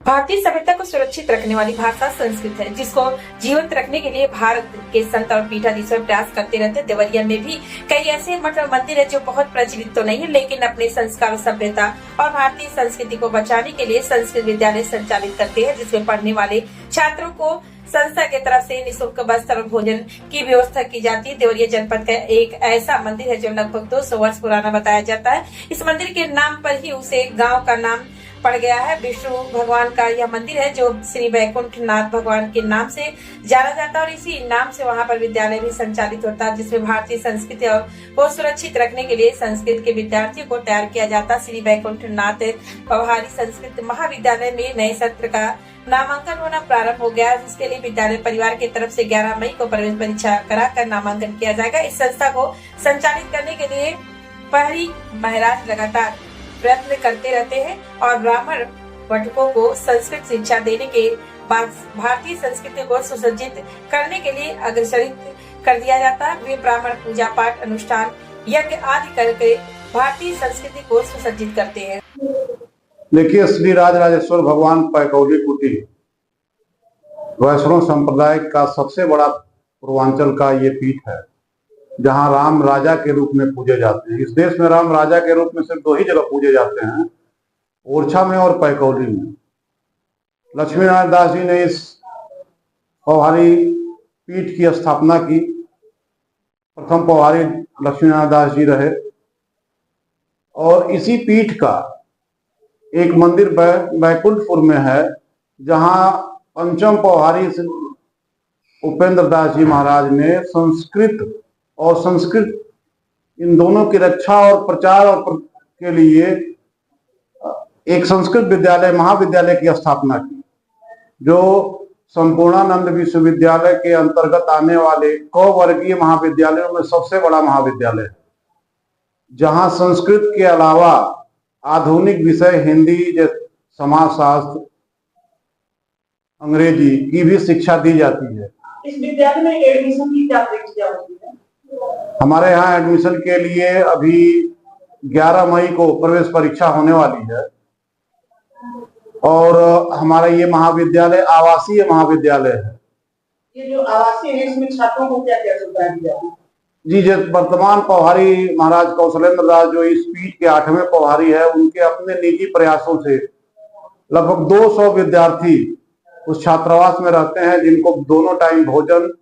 भारतीय सभ्यता को सुरक्षित रखने वाली भाषा संस्कृत है, जिसको जीवंत रखने के लिए भारत के संत और पीठाधीश्वर प्रयास करते रहते हैं। देवरिया में भी कई ऐसे मठ और मंदिर है जो बहुत प्रचलित तो नहीं है, लेकिन अपने संस्कार, सभ्यता और भारतीय संस्कृति को बचाने के लिए संस्कृत विद्यालय संचालित करते हैं, जिसमें पढ़ने वाले छात्रों को संस्था की तरफ से निःशुल्क वस्त्र और भोजन की व्यवस्था की जाती है। देवरिया जनपद का एक ऐसा मंदिर है जो लगभग 200 वर्ष पुराना बताया जाता है। इस मंदिर के नाम पर ही उसे गांव का नाम पड़ गया है। विष्णु भगवान का यह मंदिर है जो श्री वैकुंठ नाथ भगवान के नाम से जाना जाता है और इसी नाम से वहां पर विद्यालय भी संचालित होता है, जिसमें भारतीय संस्कृति और को सुरक्षित रखने के लिए संस्कृत के विद्यार्थियों को तैयार किया जाता है। श्री वैकुंठ नाथ पवहारी संस्कृत महाविद्यालय में नए सत्र का नामांकन होना प्रारंभ हो गया, जिसके लिए विद्यालय परिवार की तरफ से 11 मई को प्रवेश परीक्षा कराकर नामांकन किया जाएगा। इस संस्था को संचालित करने के लिए पहरी महाराज लगातार प्रयत्न करते रहते हैं और ब्राह्मण पाठकों को संस्कृत शिक्षा देने के बाद भारतीय संस्कृति को सुसज्जित करने के लिए अग्रसरित कर दिया जाता है। वे ब्राह्मण पूजा पाठ, अनुष्ठान, यज्ञ आदि करके भारतीय संस्कृति को सुसज्जित करते हैं। देखिए, श्री राजराजेश्वर भगवान पैकौली कुटी वैष्णव संप्रदाय का सबसे बड़ा पूर्वांचल का ये पीठ है, जहां राम राजा के रूप में पूजे जाते हैं। इस देश में राम राजा के रूप में सिर्फ 2 ही जगह पूजे जाते हैं, ओरछा में और पैकौली में। लक्ष्मी नारायण दास जी ने इस पौहारी पीठ की स्थापना की। प्रथम पौहारी लक्ष्मी नारायण दास जी रहे और इसी पीठ का एक मंदिर बैकुंठपुर में है, जहां पंचम पौहारी उपेंद्र दास जी महाराज ने संस्कृत और संस्कृत इन दोनों की रक्षा और प्रचार के लिए एक संस्कृत विद्यालय महाविद्यालय की स्थापना की, जो संपूर्णानंद विश्वविद्यालय के अंतर्गत आने वाले क वर्गीय महाविद्यालयों में सबसे बड़ा महाविद्यालय है, जहां संस्कृत के अलावा आधुनिक विषय हिंदी, समाजशास्त्र, अंग्रेजी की भी शिक्षा दी जाती है। इस विद्यालय में एडमिशन की क्या प्रक्रिया होती है? हमारे यहाँ एडमिशन के लिए अभी 11 मई को प्रवेश परीक्षा होने वाली है और हमारा ये महाविद्यालय आवासीय महाविद्यालय है। ये जो आवासीय है, इसमें छात्रों को क्या क्या सुविधा दी जाती है? जी, जो वर्तमान पौहारी महाराज कौशलेंद्र दास जो इस पीठ के 8वें पौहारी है, उनके अपने निजी प्रयासों से लगभग 200 विद्यार्थी उस छात्रावास में रहते हैं, जिनको दोनों टाइम भोजन,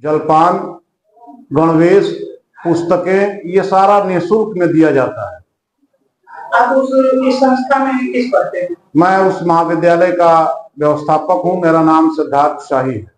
जलपान, गणवेश, पुस्तकें, ये सारा निःशुल्क में दिया जाता है। आप इस संस्था में किस पढ़ते हैं? मैं उस महाविद्यालय का व्यवस्थापक हूँ। मेरा नाम सिद्धार्थ शाही है।